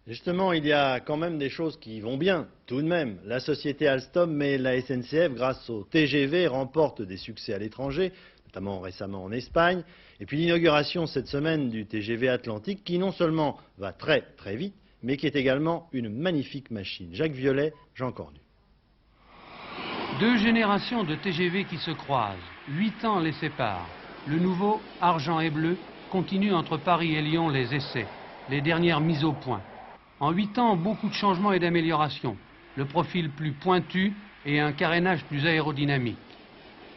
Justement, il y a quand même des choses qui vont bien, tout de même. La société Alstom et la SNCF, grâce au TGV, remportent des succès à l'étranger, notamment récemment en Espagne. Et puis l'inauguration cette semaine du TGV Atlantique, qui non seulement va très très vite, mais qui est également une magnifique machine. Jacques Violet, Jean Cornu. Deux générations de TGV qui se croisent, 8 ans les séparent. Le nouveau, argent et bleu, continue entre Paris et Lyon les essais, les dernières mises au point. En 8 ans, beaucoup de changements et d'améliorations. Le profil plus pointu et un carénage plus aérodynamique.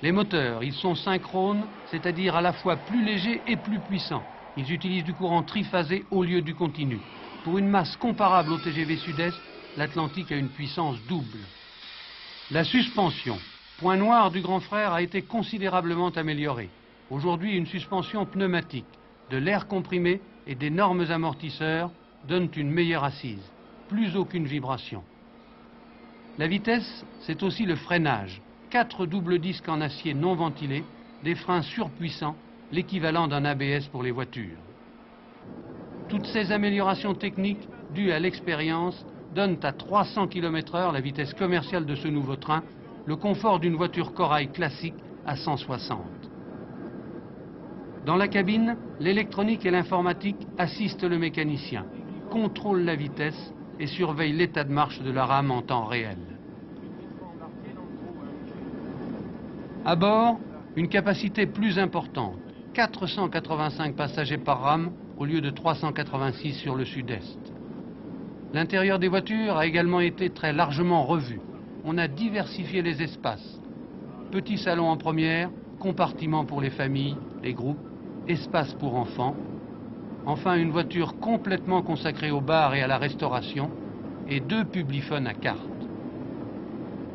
Les moteurs, ils sont synchrones, c'est-à-dire à la fois plus légers et plus puissants. Ils utilisent du courant triphasé au lieu du continu. Pour une masse comparable au TGV Sud-Est, l'Atlantique a une puissance double. La suspension, point noir du grand frère, a été considérablement améliorée. Aujourd'hui, une suspension pneumatique, de l'air comprimé et d'énormes amortisseurs donnent une meilleure assise, plus aucune vibration. La vitesse, c'est aussi le freinage. 4 doubles disques en acier non ventilés, des freins surpuissants, l'équivalent d'un ABS pour les voitures. Toutes ces améliorations techniques, dues à l'expérience, donnent à 300 km/h la vitesse commerciale de ce nouveau train, le confort d'une voiture Corail classique à 160. Dans la cabine, l'électronique et l'informatique assistent le mécanicien, contrôlent la vitesse et surveillent l'état de marche de la rame en temps réel. À bord, une capacité plus importante, 485 passagers par rame au lieu de 386 sur le sud-est. L'intérieur des voitures a également été très largement revu. On a diversifié les espaces. Petit salon en première, compartiments pour les familles, les groupes, espace pour enfants. Enfin, une voiture complètement consacrée au bar et à la restauration et 2 publiphones à carte.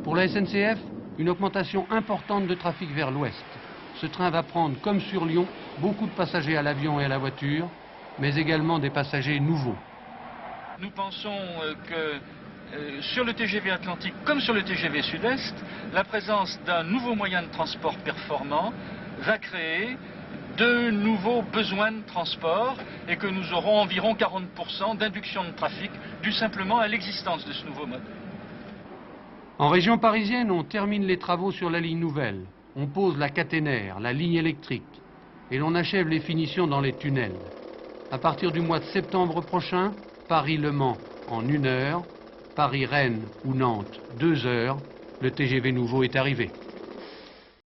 Pour la SNCF, une augmentation importante de trafic vers l'ouest. Ce train va prendre, comme sur Lyon, beaucoup de passagers à l'avion et à la voiture, mais également des passagers nouveaux. Nous pensons que sur le TGV Atlantique comme sur le TGV Sud-Est, la présence d'un nouveau moyen de transport performant va créer de nouveaux besoins de transport et que nous aurons environ 40% d'induction de trafic dû simplement à l'existence de ce nouveau mode. En région parisienne, on termine les travaux sur la ligne nouvelle. On pose la caténaire, la ligne électrique, et l'on achève les finitions dans les tunnels. À partir du mois de septembre prochain, Paris-Le Mans en 1 heure, Paris-Rennes ou Nantes 2 heures, le TGV nouveau est arrivé.